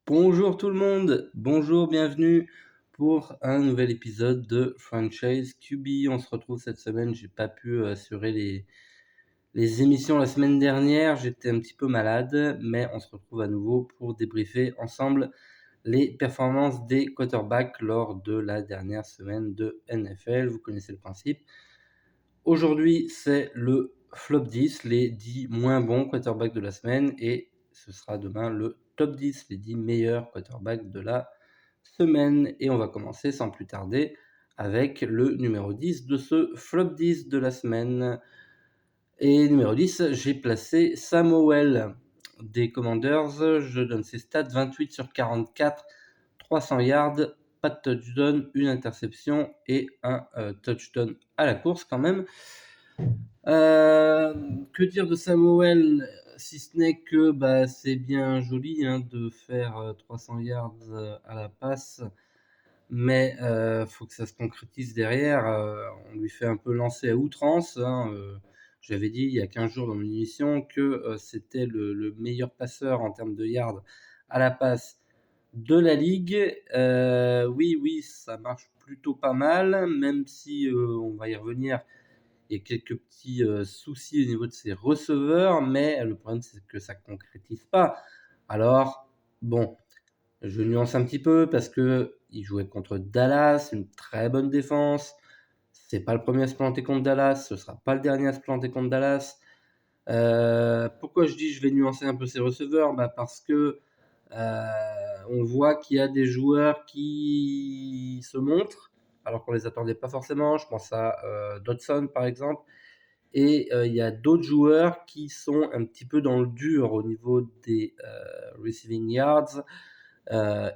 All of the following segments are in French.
Bonjour tout le monde, bonjour, bienvenue pour un nouvel épisode de Franchise QB. On se retrouve cette semaine, j'ai pas pu assurer les émissions la semaine dernière, j'étais un petit peu malade, mais on se retrouve à nouveau pour débriefer ensemble les performances des quarterbacks lors de la dernière semaine de NFL. Vous connaissez le principe. Aujourd'hui, c'est le flop 10, les 10 moins bons quarterbacks de la semaine, et ce sera demain le top 10, les 10 meilleurs quarterbacks de la semaine. Et on va commencer sans plus tarder avec le numéro 10 de ce flop 10 de la semaine. Et numéro 10, j'ai placé Samuel des Commanders. Je donne ses stats: 28 sur 44, 300 yards, pas de touchdown, une interception et un touchdown à la course quand même. Que dire de Samuel, si ce n'est que c'est bien joli de faire 300 yards à la passe, mais faut que ça se concrétise derrière. On lui fait un peu lancer à outrance. J'avais dit il y a 15 jours dans mon émission que c'était le meilleur passeur en termes de yards à la passe de la ligue. Oui, ça marche plutôt pas mal, même si on va y revenir. Il y a quelques petits soucis au niveau de ses receveurs, mais le problème, c'est que ça ne concrétise pas. Alors, bon, je nuance un petit peu parce qu'il jouait contre Dallas, une très bonne défense. C'est pas le premier à se planter contre Dallas, ce sera pas le dernier à se planter contre Dallas. Pourquoi je dis je vais nuancer un peu ses receveurs? Parce que on voit qu'il y a des joueurs qui se montrent alors qu'on les attendait pas forcément. Je pense à Dodson par exemple. Et il y a d'autres joueurs qui sont un petit peu dans le dur au niveau des receiving yards,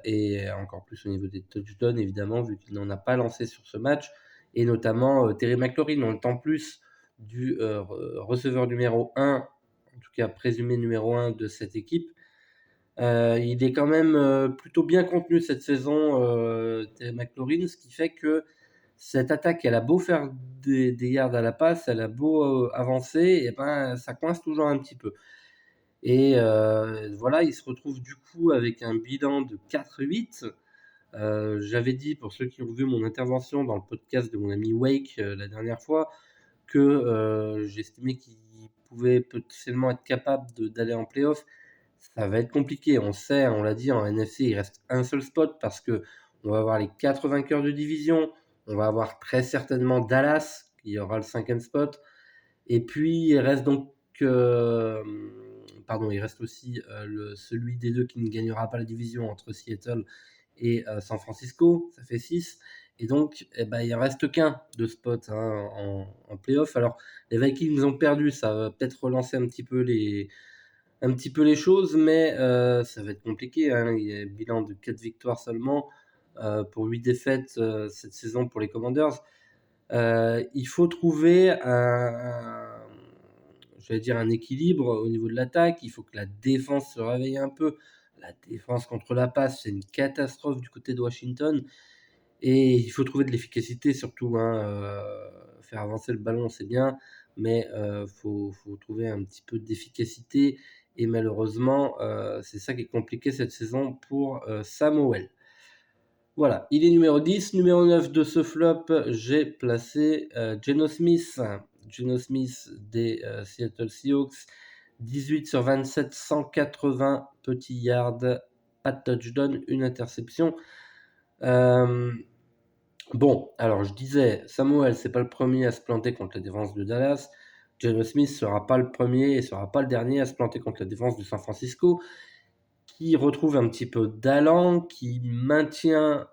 et encore plus au niveau des touchdowns évidemment, vu qu'il n'en a pas lancé sur ce match, et notamment Terry McLaurin. On attend plus du receveur numéro 1, en tout cas présumé numéro 1 de cette équipe. Il est quand même plutôt bien contenu cette saison, Terry McLaurin, ce qui fait que cette attaque, elle a beau faire des yards à la passe, elle a beau avancer, et ça coince toujours un petit peu. Et voilà, il se retrouve du coup avec un bilan de 4-8. J'avais dit, pour ceux qui ont vu mon intervention dans le podcast de mon ami Wake la dernière fois, que j'estimais qu'il pouvait potentiellement être capable d'aller en playoff. Ça va être compliqué, on sait, on l'a dit, en NFC, il reste un seul spot parce que on va avoir les 4 vainqueurs de division, on va avoir très certainement Dallas qui aura le 5e spot, et puis il reste donc, il reste aussi celui des deux qui ne gagnera pas la division entre Seattle et San Francisco, ça fait 6. Et donc, il en reste qu'un de spot en playoff. Alors, les Vikings ont perdu, ça va peut-être relancer un petit peu les choses, mais ça va être compliqué. Il y a un bilan de 4 victoires seulement pour 8 défaites cette saison pour les Commanders. Il faut trouver un équilibre au niveau de l'attaque. Il faut que la défense se réveille un peu. La défense contre la passe, c'est une catastrophe du côté de Washington. Et il faut trouver de l'efficacité surtout. Faire avancer le ballon, c'est bien, mais faut trouver un petit peu d'efficacité. Et malheureusement, c'est ça qui est compliqué cette saison pour Samuel. Voilà, il est numéro 10. Numéro 9 de ce flop, j'ai placé Geno Smith. Geno Smith des Seattle Seahawks. 18 sur 27, 180 petits yards, pas de touchdown, une interception. Bon, alors je disais, Samuel, c'est pas le premier à se planter contre la défense de Dallas. Geno Smith sera pas le premier et sera pas le dernier à se planter contre la défense de San Francisco, qui retrouve un petit peu d'allant, qui maintient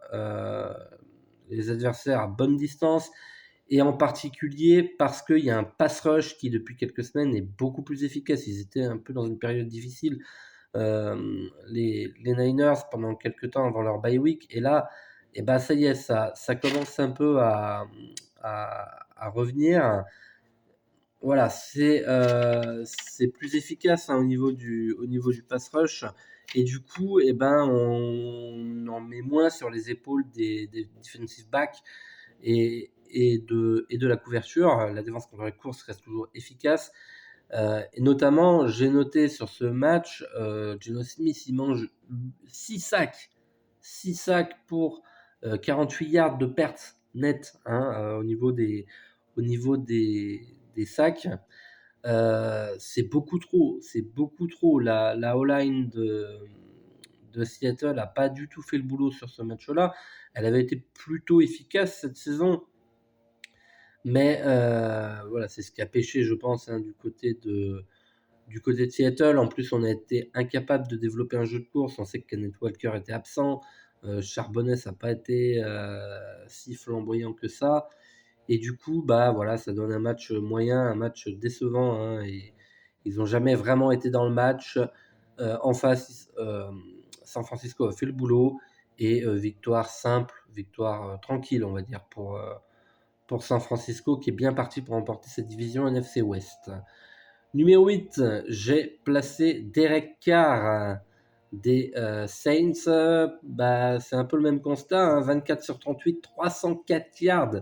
les adversaires à bonne distance, et en particulier parce qu'il y a un pass rush qui depuis quelques semaines est beaucoup plus efficace. Ils étaient un peu dans une période difficile, les Niners, pendant quelques temps avant leur bye week, et là, ça y est, ça commence un peu à revenir. Voilà, c'est plus efficace au niveau du pass rush, et du coup, on en met moins sur les épaules des defensive backs et de la couverture. La défense contre la course reste toujours efficace. Et notamment, j'ai noté sur ce match, Geno Smith, il mange 6 sacs. 6 sacs pour 48 yards de perte nette, hein, au niveau des sacs. C'est beaucoup trop. C'est beaucoup trop. La O-line de Seattle n'a pas du tout fait le boulot sur ce match-là. Elle avait été plutôt efficace cette saison. Mais voilà, c'est ce qui a pêché, je pense, hein, du côté de Seattle. En plus, on a été incapable de développer un jeu de course. On sait que Kenneth Walker était absent. Charbonnet, ça n'a pas été si flamboyant que ça. Et du coup, bah voilà, ça donne un match moyen, un match décevant, hein, et ils n'ont jamais vraiment été dans le match. En face, San Francisco a fait le boulot et victoire simple, victoire tranquille, on va dire, pour San Francisco qui est bien parti pour remporter cette division NFC West. Numéro 8, j'ai placé Derek Carr des Saints. Bah, c'est un peu le même constat, hein, 24 sur 38, 304 yards.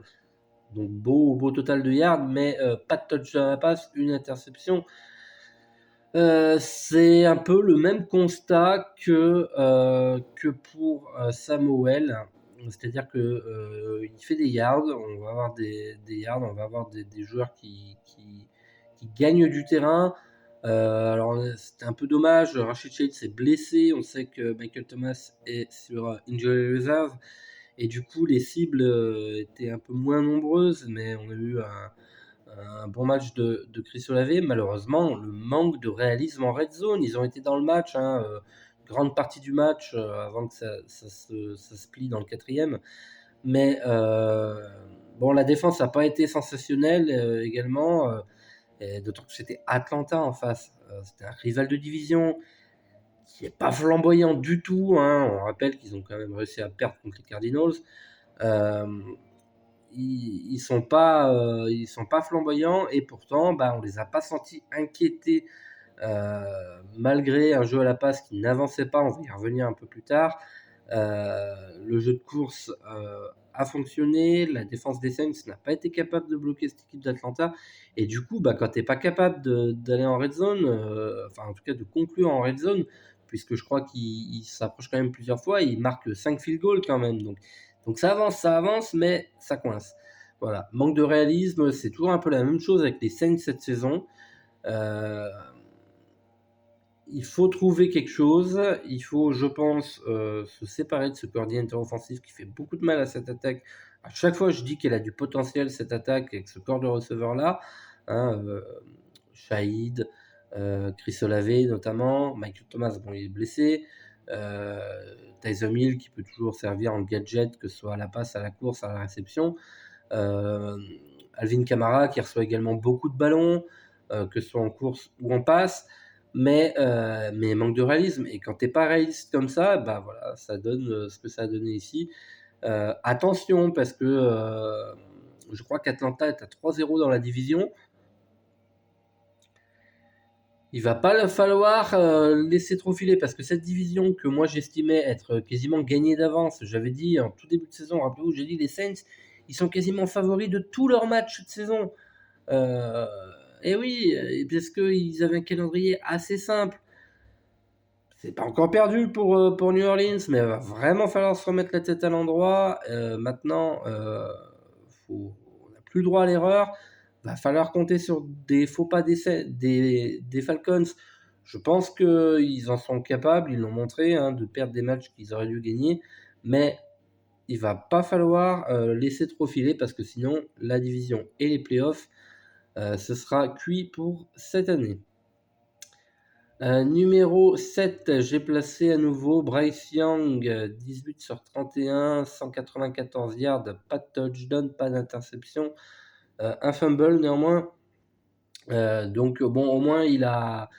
Donc beau total de yards, mais pas de touchdown à la passe, une interception. C'est un peu le même constat que pour Samuel. C'est-à-dire que il fait des yards, on va avoir des yards, on va avoir des joueurs qui gagnent du terrain. Alors c'était un peu dommage, Rashid Shaheed s'est blessé, on sait que Michael Thomas est sur injury reserve. Et du coup, les cibles étaient un peu moins nombreuses, mais on a eu un bon match de Chris Olave. Malheureusement, le manque de réalisme en red zone. Ils ont été dans le match, hein, grande partie du match, avant que ça se plie dans le quatrième. Mais bon, la défense n'a pas été sensationnelle également. D'autant que c'était Atlanta en face. C'était un rival de division qui n'est pas flamboyant du tout, hein. On rappelle qu'ils ont quand même réussi à perdre contre les Cardinals. Ils sont pas flamboyants et pourtant bah, on les a pas sentis inquiétés malgré un jeu à la passe qui n'avançait pas. On va y revenir un peu plus tard. Le jeu de course a fonctionné, la défense des Saints n'a pas été capable de bloquer cette équipe d'Atlanta et du coup bah, quand tu n'es pas capable d'aller en red zone, enfin en tout cas de conclure en red zone, puisque je crois qu'il s'approche quand même plusieurs fois, il marque 5 field goals quand même, donc ça avance, mais ça coince. Voilà, manque de réalisme, c'est toujours un peu la même chose avec les Saints cette saison. Il faut trouver quelque chose, il faut, je pense, se séparer de ce coordinateur offensif qui fait beaucoup de mal à cette attaque. À chaque fois, je dis qu'elle a du potentiel, cette attaque, avec ce corps de receveur-là. Hein, Shaheed, Chris Olave notamment, Michael Thomas, bon, il est blessé. Tyson Hill qui peut toujours servir en gadget, que ce soit à la passe, à la course, à la réception. Alvin Kamara qui reçoit également beaucoup de ballons, que ce soit en course ou en passe, mais manque de réalisme. Et quand t'es pas réaliste comme ça, bah voilà, ça donne ce que ça a donné ici. Attention parce que je crois qu'Atlanta est à 3-0 dans la division. Il va pas falloir laisser trop filer parce que cette division que moi j'estimais être quasiment gagnée d'avance, j'avais dit en tout début de saison, rappelez-vous, j'ai dit les Saints, ils sont quasiment favoris de tous leurs matchs de saison. Et oui, parce qu'ils avaient un calendrier assez simple. C'est pas encore perdu pour New Orleans, mais il va vraiment falloir se remettre la tête à l'endroit. Maintenant, on n'a plus le droit à l'erreur. Va falloir compter sur des faux pas des Falcons. Je pense qu'ils en sont capables, ils l'ont montré, hein, de perdre des matchs qu'ils auraient dû gagner. Mais il va pas falloir laisser trop filer parce que sinon, la division et les playoffs, ce sera cuit pour cette année. Numéro 7, j'ai placé à nouveau Bryce Young, 18 sur 31, 194 yards, pas de touchdown, pas d'interception, un fumble néanmoins. Donc bon, au moins il a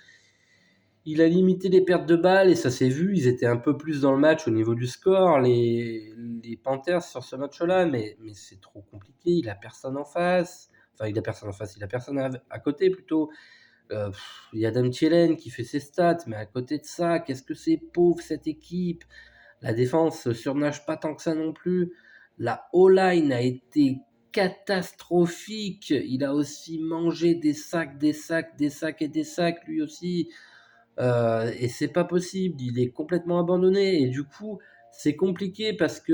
limité les pertes de balles et ça s'est vu, ils étaient un peu plus dans le match au niveau du score, les Panthers sur ce match-là, mais c'est trop compliqué, il a personne en face, enfin il a personne à côté plutôt. Il y a Adam Thielen qui fait ses stats, mais à côté de ça, qu'est-ce que c'est pauvre cette équipe. La défense surnage pas tant que ça non plus. La O-line a été catastrophique. Il a aussi mangé des sacs, des sacs, des sacs et des sacs, lui aussi. Et c'est pas possible, il est complètement abandonné. Et du coup, c'est compliqué parce que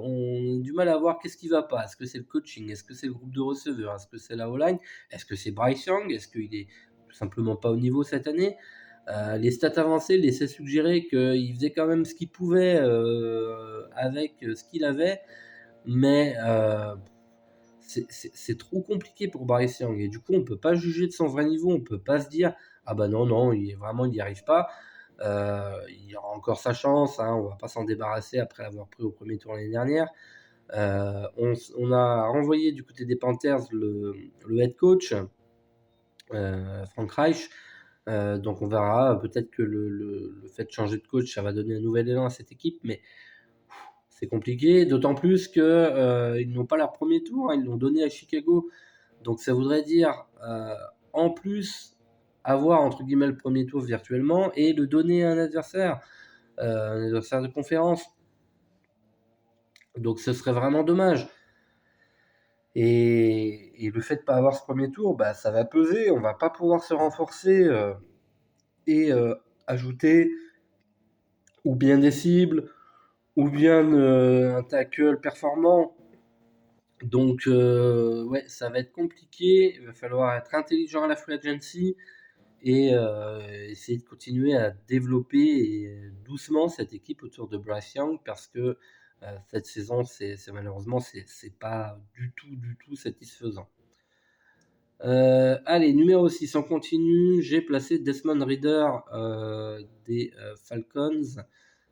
on a du mal à voir qu'est-ce qui va pas. Est-ce que c'est le coaching? Est-ce que c'est le groupe de receveurs? Est-ce que c'est la O-line? Est-ce que c'est Bryce Young? Est-ce qu'il est tout simplement pas au niveau cette année? Les stats avancées laissaient suggérer qu'il faisait quand même ce qu'il pouvait avec ce qu'il avait, mais c'est trop compliqué pour Bryce Young. Et du coup, on peut pas juger de son vrai niveau. On peut pas se dire ah bah non, il n'y arrive pas. Il aura encore sa chance. Hein, on va pas s'en débarrasser après l'avoir pris au premier tour l'année dernière. On a renvoyé du côté des Panthers le head coach Frank Reich. Donc on verra, peut-être que le fait de changer de coach, ça va donner un nouvel élan à cette équipe, mais c'est compliqué, d'autant plus que ils n'ont pas leur premier tour, hein, ils l'ont donné à Chicago. Donc ça voudrait dire, en plus, avoir entre guillemets le premier tour virtuellement et le donner à un adversaire de conférence. Donc ce serait vraiment dommage. Et le fait de pas avoir ce premier tour, bah, ça va peser, on va pas pouvoir se renforcer et ajouter ou bien des cibles, ou bien un tackle performant. Donc ouais, ça va être compliqué, il va falloir être intelligent à la free agency et essayer de continuer à développer doucement cette équipe autour de Bryce Young parce que cette saison, c'est malheureusement, c'est pas du tout satisfaisant. Allez, numéro 6, on continue. J'ai placé Desmond Ridder des Falcons.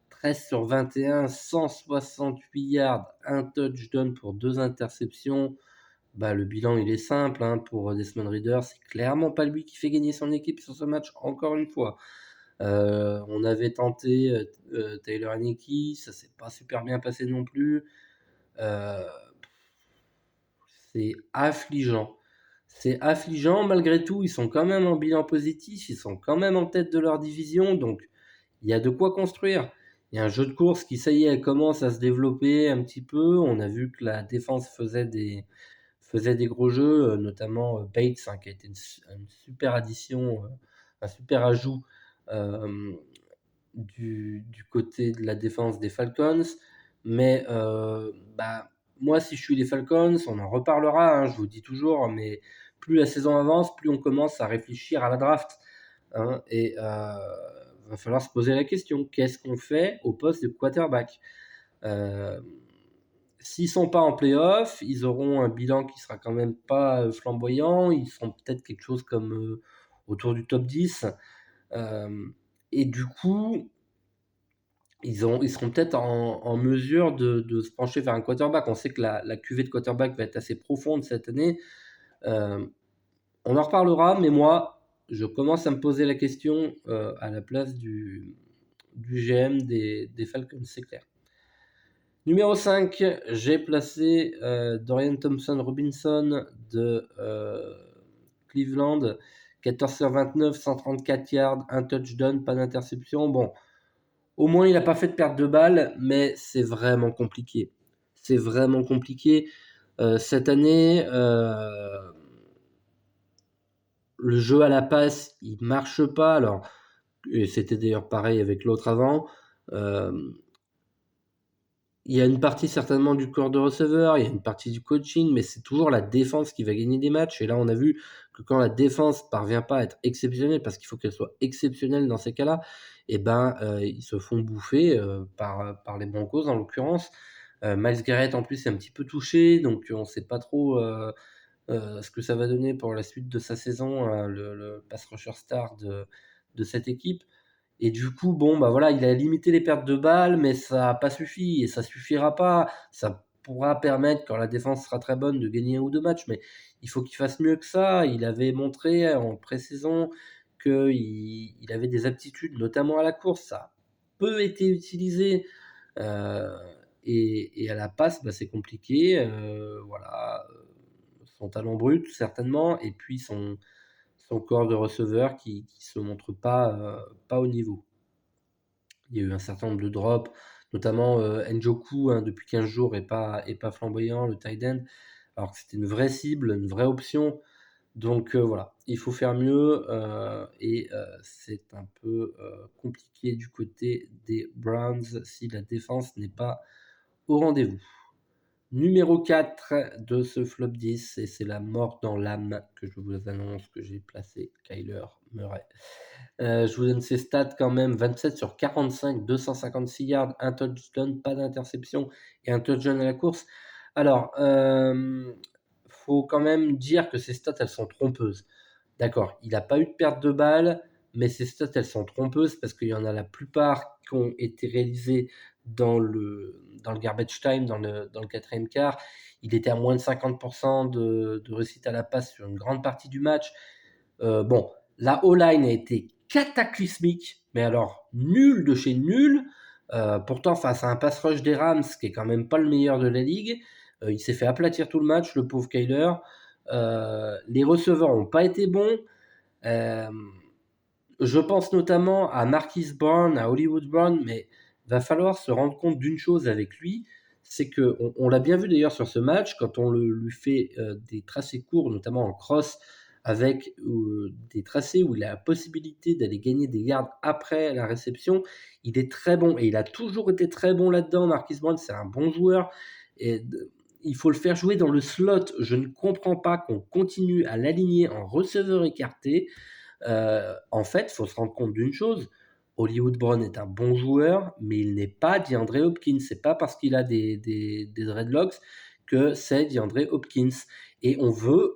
13 sur 21, 168 yards, un touchdown pour 2 interceptions. Bah, le bilan, il est simple hein, pour Desmond Ridder. C'est clairement pas lui qui fait gagner son équipe sur ce match, encore une fois. On avait tenté Taylor Haneke, ça s'est pas super bien passé non plus. C'est affligeant. C'est affligeant, malgré tout, ils sont quand même en bilan positif, ils sont quand même en tête de leur division, donc il y a de quoi construire. Il y a un jeu de course qui, ça y est, commence à se développer un petit peu. On a vu que la défense faisait des gros jeux, notamment Bates, hein, qui a été une super addition, un super ajout du côté de la défense des Falcons. Mais bah, moi, si je suis les Falcons, on en reparlera, hein, je vous dis toujours, mais plus la saison avance, plus on commence à réfléchir à la draft. Hein, et va falloir se poser la question, qu'est-ce qu'on fait au poste de quarterback? S'ils sont pas en playoff, ils auront un bilan qui sera quand même pas flamboyant, ils seront peut-être quelque chose comme autour du top 10. Et du coup, ils seront peut-être en mesure de se pencher vers un quarterback. On sait que la cuvée de quarterback va être assez profonde cette année. Euh, on en reparlera, mais moi, je commence à me poser la question à la place du GM des Falcons, c'est clair. Numéro 5, j'ai placé Dorian Thompson-Robinson de Cleveland. 14 sur 29, 134 yards, un touchdown, pas d'interception. Bon, au moins il n'a pas fait de perte de balle, mais c'est vraiment compliqué. C'est vraiment compliqué. Cette année, le jeu à la passe, il marche pas. Alors, et c'était d'ailleurs pareil avec l'autre avant. Euh, Il y a une partie certainement du corps de receveur, il y a une partie du coaching, mais c'est toujours la défense qui va gagner des matchs. Et là, on a vu que quand la défense parvient pas à être exceptionnelle, parce qu'il faut qu'elle soit exceptionnelle dans ces cas-là, et ben ils se font bouffer par les Broncos en l'occurrence. Myles Garrett en plus est un petit peu touché, donc on ne sait pas trop ce que ça va donner pour la suite de sa saison, le pass rusher star de cette équipe. Et du coup, bon, bah voilà, il a limité les pertes de balles, mais ça n'a pas suffi et ça suffira pas. Ça pourra permettre, quand la défense sera très bonne, de gagner un ou deux matchs, mais il faut qu'il fasse mieux que ça. Il avait montré en pré-saison qu'il avait des aptitudes, notamment à la course. Ça a peu été utilisé. euh, et à la passe, bah, c'est compliqué. Voilà, son talent brut, certainement, et puis son corps de receveur qui se montre pas au niveau. Il y a eu un certain nombre de drops, notamment Njoku, hein, depuis 15 jours, et pas flamboyant, le tight end. alors que c'était une vraie cible, une vraie option. Donc voilà, il faut faire mieux, c'est un peu, compliqué du côté des Browns si la défense n'est pas au rendez-vous. Numéro 4 de ce flop 10 et c'est la mort dans l'âme que je vous annonce que j'ai placé Kyler Murray. Je vous donne ses stats quand même, 27 sur 45, 256 yards, 1 touchdown, pas d'interception et un touchdown à la course. Alors, faut quand même dire que ces stats, elles sont trompeuses. D'accord, il a pas eu de perte de balles, mais ces stats, elles sont trompeuses parce qu'il y en a la plupart qui ont été réalisées dans le garbage time, dans le 4e quart. Il était à moins de 50 de réussite à la passe sur une grande partie du match. Bon, la O-line a été cataclysmique, mais alors nul de chez nul. Pourtant, face à un pass rush des Rams, qui est quand même pas le meilleur de la ligue, il s'est fait aplatir tout le match, le pauvre Kyler. Les receveurs n'ont pas été bons. Euh, je pense notamment à Marquise Brown, à Hollywood Brown, mais va falloir se rendre compte d'une chose avec lui, c'est que on l'a bien vu d'ailleurs sur ce match, quand on lui fait des tracés courts, notamment en cross, avec des tracés où il a la possibilité d'aller gagner des yards après la réception, il est très bon et il a toujours été très bon là-dedans. Marquise Brown, c'est un bon joueur et il faut le faire jouer dans le slot. Je ne comprends pas qu'on continue à l'aligner en receveur écarté. En fait, il faut se rendre compte d'une chose, Hollywood Brown est un bon joueur, mais il n'est pas DeAndre Hopkins. C'est pas parce qu'il a des dreadlocks que c'est DeAndre Hopkins. Et on veut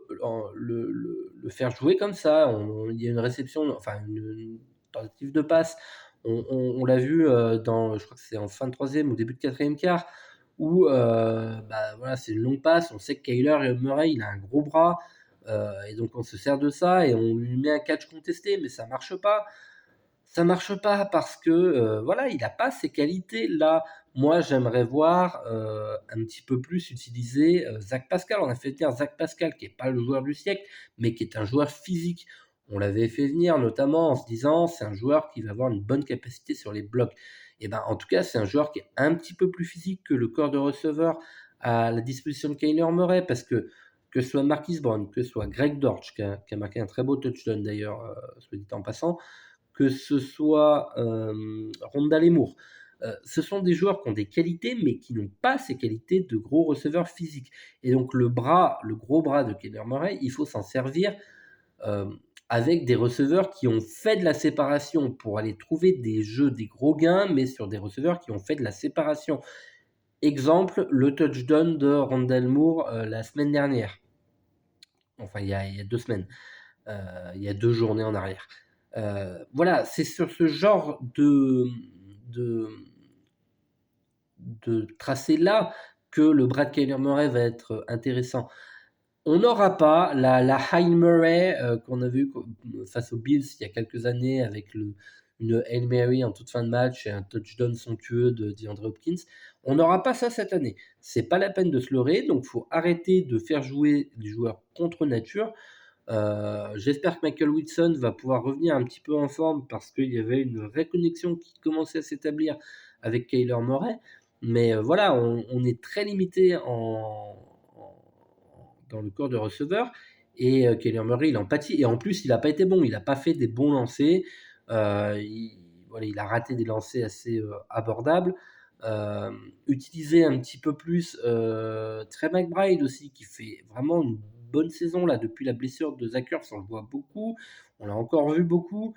le faire jouer comme ça. Il y a une réception, enfin une tentative de passe. On l'a vu je crois que c'est en fin de troisième ou début de quatrième quart, où voilà, c'est une longue passe. On sait que Kyler Murray, il a un gros bras. Et donc on se sert de ça et on lui met un catch contesté, mais ça marche pas. Ça marche pas parce que voilà, il n'a pas ces qualités-là. Moi, j'aimerais voir un petit peu plus utiliser Zach Pascal. On a fait venir Zach Pascal, qui n'est pas le joueur du siècle, mais qui est un joueur physique. On l'avait fait venir notamment en se disant c'est un joueur qui va avoir une bonne capacité sur les blocs. Et ben, en tout cas, c'est un joueur qui est un petit peu plus physique que le corps de receveur à la disposition de Kyler Murray, parce que ce soit Marquise Brown, que ce soit Greg Dortch, qui a marqué un très beau touchdown d'ailleurs, soit dit en passant, que ce soit Rondale et Moore. Ce sont des joueurs qui ont des qualités, mais qui n'ont pas ces qualités de gros receveurs physiques. Et donc le gros bras de Kyler Murray, il faut s'en servir euh, avec des receveurs qui ont fait de la séparation pour aller trouver des jeux, des gros gains, mais sur des receveurs qui ont fait de la séparation. Exemple, le touchdown de Rondale Moore la semaine dernière. Enfin, il y a 2 semaines. Il y a 2 journées en arrière. Voilà, c'est sur ce genre de, de tracé-là que le bras de Kyler Murray va être intéressant. On n'aura pas la Hail Murray qu'on a vu face aux Bills il y a quelques années avec une Hail Mary en toute fin de match et un touchdown somptueux de DeAndre Hopkins. On n'aura pas ça cette année. C'est pas la peine de se leurrer, donc il faut arrêter de faire jouer les joueurs contre nature. J'espère que Michael Wilson va pouvoir revenir un petit peu en forme parce qu'il y avait une vraie connexion qui commençait à s'établir avec Kyler Murray. Mais voilà, on est très limité dans le corps de receveur. Et Kyler Murray, il en pâtit. Et en plus, il n'a pas été bon. Il n'a pas fait des bons lancers. Voilà, il a raté des lancers assez abordables. Utiliser un petit peu plus Trey McBride aussi, qui fait vraiment une bonne saison là depuis la blessure de Zach Ertz, on le voit beaucoup, on l'a encore vu beaucoup.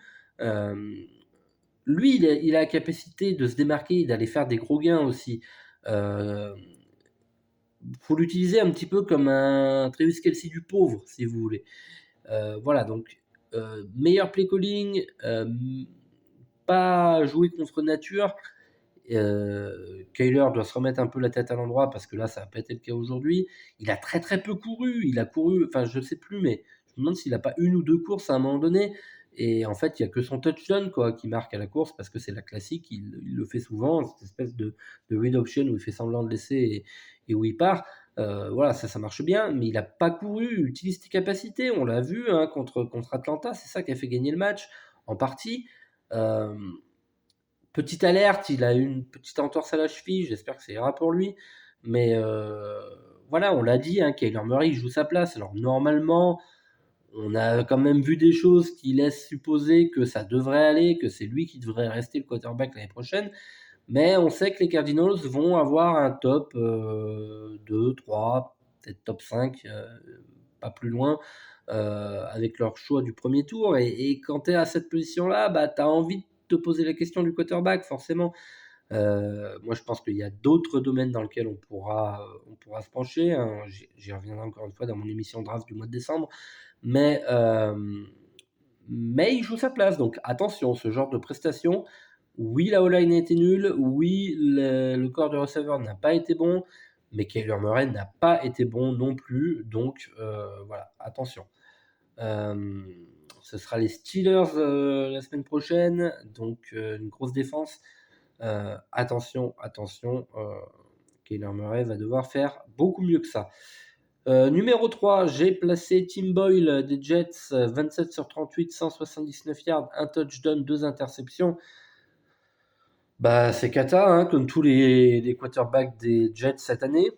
Lui, il a la capacité de se démarquer, d'aller faire des gros gains aussi. Faut l'utiliser un petit peu comme un Travis Kelce du pauvre, si vous voulez. Voilà, donc meilleur play calling, pas jouer contre nature. Kyler doit se remettre un peu la tête à l'endroit parce que là, ça n'a pas été le cas aujourd'hui. Il a très très peu couru. Il a couru, enfin, je ne sais plus, mais je me demande s'il n'a pas une ou deux courses à un moment donné. Et en fait, il n'y a que son touchdown quoi, qui marque à la course parce que c'est la classique. Il le fait souvent, cette espèce de read option où il fait semblant de laisser et où il part. Voilà, ça marche bien, mais il n'a pas couru. Utilise tes capacités. On l'a vu hein, contre Atlanta. C'est ça qui a fait gagner le match en partie. Euh, Petite alerte, il a eu une petite entorse à la cheville, j'espère que ça ira pour lui. Mais voilà, on l'a dit, hein, Kyler Murray, il joue sa place. Alors normalement, on a quand même vu des choses qui laissent supposer que ça devrait aller, que c'est lui qui devrait rester le quarterback l'année prochaine. Mais on sait que les Cardinals vont avoir un top 2, 3, peut-être top 5, pas plus loin, avec leur choix du premier tour. Et quand tu es à cette position-là, bah, tu as envie de te poser la question du quarterback, forcément. Moi, je pense qu'il y a d'autres domaines dans lesquels on pourra se pencher, hein. J'y reviendrai encore une fois dans mon émission draft du mois de décembre. Mais, mais il joue sa place. Donc attention, ce genre de prestation, oui, la O-line a été nulle, oui, le corps de receveur n'a pas été bon, mais Kyler Murray n'a pas été bon non plus. Donc voilà, attention. Euh, Ce sera les Steelers la semaine prochaine, donc une grosse défense. Attention, attention, Kyler Murray va devoir faire beaucoup mieux que ça. Numéro 3, j'ai placé Tim Boyle des Jets, 27 sur 38, 179 yards, un touchdown, 2 interceptions. Bah, c'est cata, hein, comme tous les quarterbacks des Jets cette année.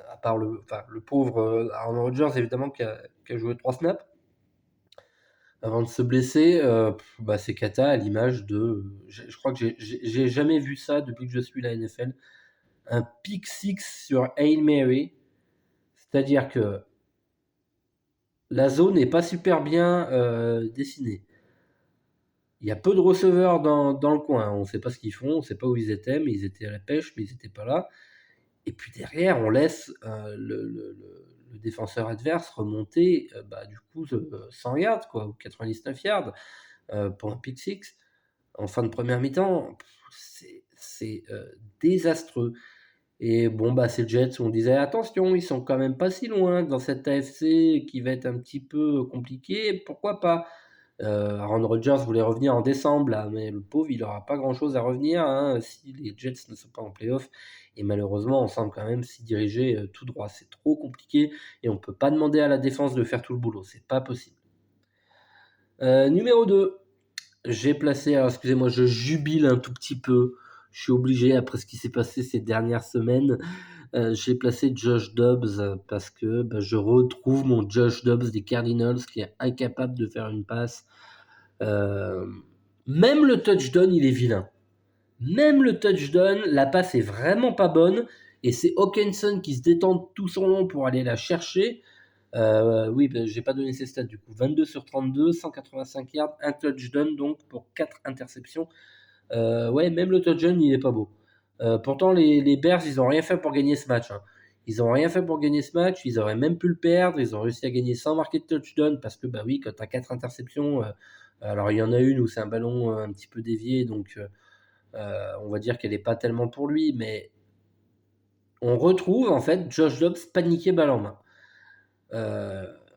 À part le pauvre Aaron Rodgers, évidemment, qui a joué 3 snaps avant de se blesser. Bah, c'est cata à l'image de. Je crois que j'ai jamais vu ça depuis que je suis la NFL. Un pick six sur Hail Mary. C'est-à-dire que la zone n'est pas super bien dessinée. Il y a peu de receveurs dans le coin. On ne sait pas ce qu'ils font, on ne sait pas où ils étaient, mais ils étaient à la pêche, mais ils n'étaient pas là. Et puis derrière, on laisse le défenseur adverse remonter du coup 100 yards, quoi, ou 99 yards pour un pick six en fin de première mi-temps. C'est désastreux. Et bon, bah, ces Jets, on disait attention, ils sont quand même pas si loin dans cette AFC qui va être un petit peu compliqué. Pourquoi pas? Aaron Rodgers voulait revenir en décembre, là, mais le pauvre, il n'aura pas grand-chose à revenir hein, si les Jets ne sont pas en playoff. Et malheureusement, on semble quand même s'y diriger tout droit. C'est trop compliqué et on ne peut pas demander à la défense de faire tout le boulot. C'est pas possible. Numéro 2, j'ai placé, alors excusez-moi, je jubile un tout petit peu. Je suis obligé, après ce qui s'est passé ces dernières semaines, j'ai placé Josh Dobbs parce que je retrouve mon Josh Dobbs des Cardinals qui est incapable de faire une passe. Même le touchdown, il est vilain. Même le touchdown, la passe est vraiment pas bonne. Et c'est Hawkinson qui se détend tout son long pour aller la chercher. Oui, j'ai pas donné ses stats du coup. 22 sur 32, 185 yards, un touchdown donc pour 4 interceptions. Ouais, même le touchdown, il est pas beau. Pourtant, les Bears, ils ont rien fait pour gagner ce match, hein. Ils ont rien fait pour gagner ce match. Ils auraient même pu le perdre. Ils ont réussi à gagner sans marquer de touchdown parce que, bah oui, quand tu as 4 interceptions, alors il y en a une où c'est un ballon un petit peu dévié, donc on va dire qu'elle n'est pas tellement pour lui, mais on retrouve en fait Josh Dobbs paniqué balle en main.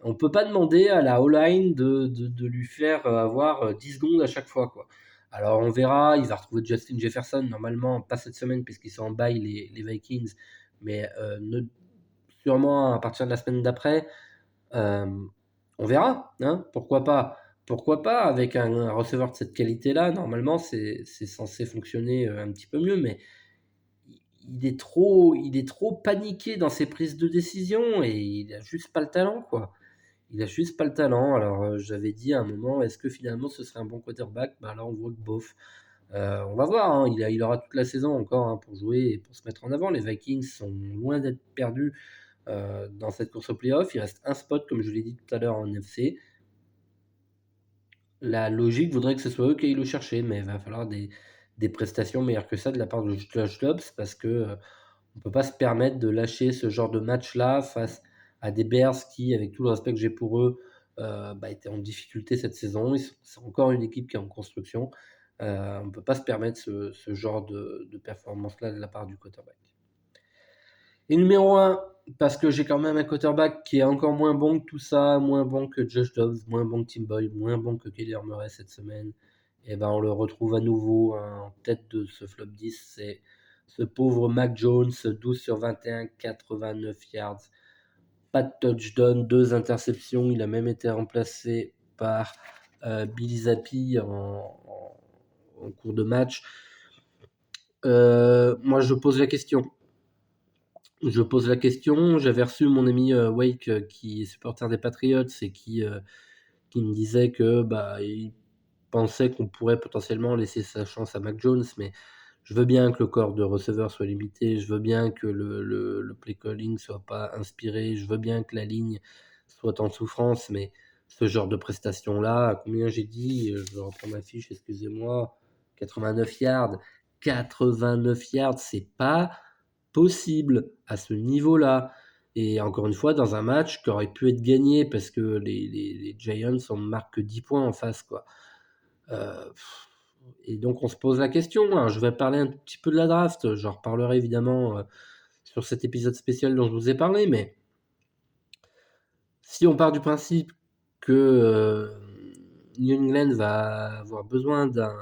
On peut pas demander à la O-line de lui faire avoir 10 secondes à chaque fois, quoi. Alors on verra, il va retrouver Justin Jefferson, normalement, pas cette semaine puisqu'ils sont en bail les Vikings, mais sûrement à partir de la semaine d'après. Euh, on verra, hein, pourquoi pas. Pourquoi pas, avec un receveur de cette qualité-là, normalement c'est censé fonctionner un petit peu mieux, mais il est trop paniqué dans ses prises de décision et il a juste pas le talent, quoi. Il a juste pas le talent. Alors, j'avais dit à un moment, est-ce que finalement ce serait un bon quarterback? Bah là, on voit que bof. On va voir, hein. Il aura toute la saison encore hein, pour jouer et pour se mettre en avant. Les Vikings sont loin d'être perdus dans cette course au playoff. Il reste un spot, comme je l'ai dit tout à l'heure, en NFC. La logique voudrait que ce soit eux qui aillent le chercher, mais il va falloir des prestations meilleures que ça de la part de Josh Dobbs parce que on peut pas se permettre de lâcher ce genre de match-là face à des Bears qui, avec tout le respect que j'ai pour eux, étaient en difficulté cette saison. C'est encore une équipe qui est en construction. On ne peut pas se permettre ce genre de performance-là de la part du quarterback. Et numéro 1, parce que j'ai quand même un quarterback qui est encore moins bon que tout ça, moins bon que Josh Dobbs, moins bon que Tim Boyle, moins bon que Kyler Murray cette semaine. Et ben on le retrouve à nouveau hein, en tête de ce flop 10, c'est ce pauvre Mac Jones, 12 sur 21, 89 yards, pas de touchdown, 2 interceptions. Il a même été remplacé par Billy Zappi en cours de match. Moi, je pose la question. Je pose la question. J'avais reçu mon ami Wake, qui est supporter des Patriots et qui me disait que il pensait qu'on pourrait potentiellement laisser sa chance à Mac Jones, mais je veux bien que le corps de receveurs soit limité, je veux bien que le play calling soit pas inspiré, je veux bien que la ligne soit en souffrance, mais ce genre de prestation-là, à combien j'ai dit, je reprends ma fiche, excusez-moi, 89 yards. 89 yards, c'est pas possible à ce niveau-là. Et encore une fois, dans un match qui aurait pu être gagné parce que les Giants en marquent 10 points en face, quoi. Euh, et donc on se pose la question, hein. Je vais parler un petit peu de la draft, j'en reparlerai évidemment sur cet épisode spécial dont je vous ai parlé, mais si on part du principe que New England va avoir besoin d'un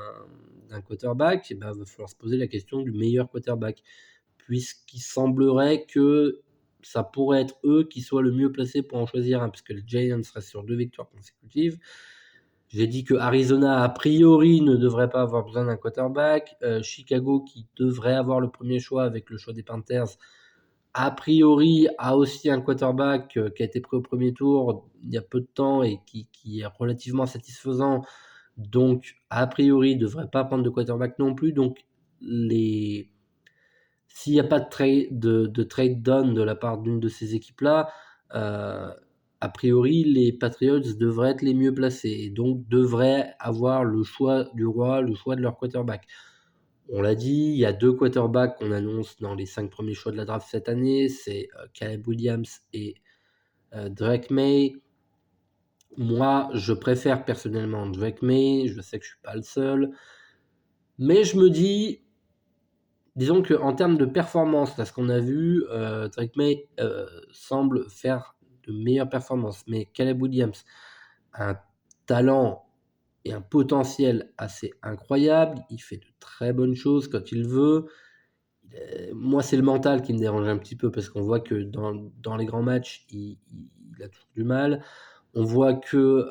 quarterback, il va falloir se poser la question du meilleur quarterback, puisqu'il semblerait que ça pourrait être eux qui soient le mieux placés pour en choisir un, puisque les Giants restent sur 2 victoires consécutives. J'ai dit que Arizona, a priori, ne devrait pas avoir besoin d'un quarterback. Chicago, qui devrait avoir le premier choix avec le choix des Panthers, a priori, a aussi un quarterback qui a été pris au premier tour il y a peu de temps et qui est relativement satisfaisant. Donc, a priori, il ne devrait pas prendre de quarterback non plus. Donc, s'il n'y a pas de trade down de la part d'une de ces équipes-là, a priori, les Patriots devraient être les mieux placés et donc devraient avoir le choix du roi, le choix de leur quarterback. On l'a dit, il y a 2 quarterbacks qu'on annonce dans les 5 premiers choix de la draft cette année, c'est Caleb Williams et Drake May. Moi, je préfère personnellement Drake May, je sais que je suis pas le seul, mais je me dis, disons qu'en termes de performance, là, ce qu'on a vu, Drake May semble faire de meilleures performances, mais Caleb Williams a un talent et un potentiel assez incroyable, il fait de très bonnes choses quand il veut. Moi, c'est le mental qui me dérange un petit peu parce qu'on voit que dans les grands matchs, il a toujours du mal. On voit que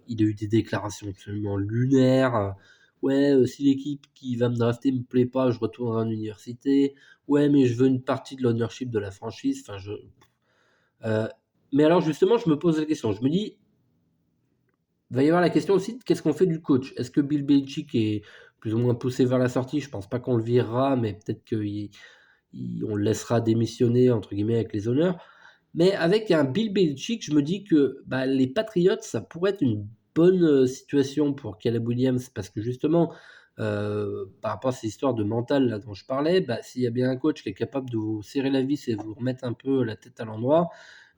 il a eu des déclarations absolument lunaires. Ouais, si l'équipe qui va me drafter me plaît pas, je retournerai en université. Ouais, mais je veux une partie de l'ownership de la franchise. Enfin, euh, mais alors justement, je me pose la question. Je me dis, il va y avoir la question aussi de qu'est-ce qu'on fait du coach. Est-ce que Bill Belichick est plus ou moins poussé vers la sortie? Je pense pas qu'on le virera, mais peut-être qu'on le laissera démissionner entre guillemets avec les honneurs. Mais avec un Bill Belichick, je me dis que les Patriots, ça pourrait être une bonne situation pour Caleb Williams parce que justement, par rapport à ces histoires de mental là dont je parlais, s'il y a bien un coach qui est capable de vous serrer la vis et de vous remettre un peu la tête à l'endroit,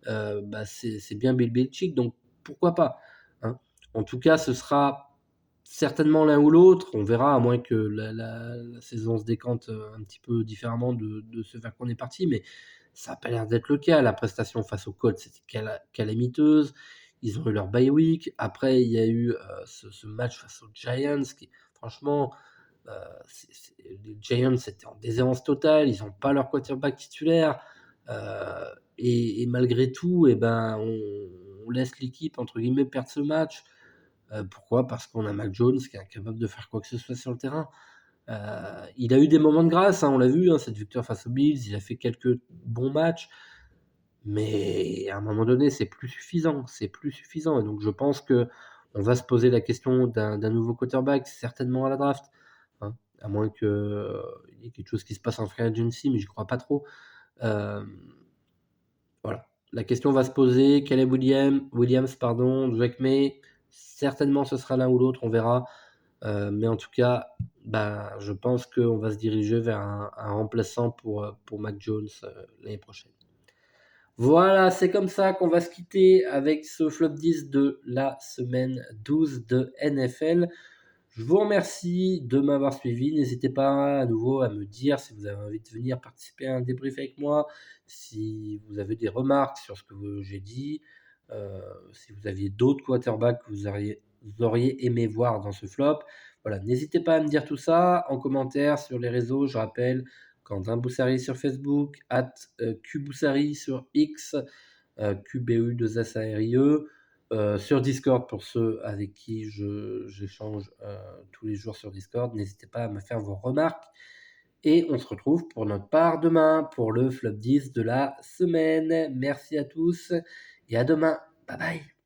c'est bien Bill Belichick. Donc pourquoi pas, hein. En tout cas, ce sera certainement l'un ou l'autre. On verra, à moins que la saison se décante un petit peu différemment de ce vers quoi on est parti. Mais ça n'a pas l'air d'être le cas. La prestation face aux Colts, c'était calamiteuse. Ils ont eu leur bye week. Après, il y a eu ce match face aux Giants qui, franchement, les Giants étaient en déshérence totale. Ils n'ont pas leur quarterback titulaire. Et malgré tout, on laisse l'équipe, entre guillemets, perdre ce match. Pourquoi? Parce qu'on a Mac Jones qui est incapable de faire quoi que ce soit sur le terrain. Il a eu des moments de grâce, hein, on l'a vu, hein, cette victoire face aux Bills, il a fait quelques bons matchs, mais à un moment donné, c'est plus suffisant, c'est plus suffisant. Et donc je pense que on va se poser la question d'un nouveau quarterback, certainement à la draft, hein, à moins qu'il y ait quelque chose qui se passe en free agency, mais je crois pas trop. Euh, voilà. La question va se poser. Caleb Williams, pardon, Drake May, certainement ce sera l'un ou l'autre, on verra. Mais en tout cas, je pense qu'on va se diriger vers un remplaçant pour Mac Jones l'année prochaine. Voilà, c'est comme ça qu'on va se quitter avec ce flop 10 de la semaine 12 de NFL. Je vous remercie de m'avoir suivi. N'hésitez pas à nouveau à me dire si vous avez envie de venir participer à un débrief avec moi, si vous avez des remarques sur ce que j'ai dit, si vous aviez d'autres quarterbacks que vous auriez aimé voir dans ce flop. Voilà, n'hésitez pas à me dire tout ça en commentaire sur les réseaux. Je rappelle, Quentin Boussari sur Facebook, @qboussari sur X, QBU2SARIE. Sur Discord, pour ceux avec qui j'échange tous les jours sur Discord, n'hésitez pas à me faire vos remarques. et on se retrouve pour notre part demain pour le flop 10 de la semaine. Merci à tous et à demain. Bye bye.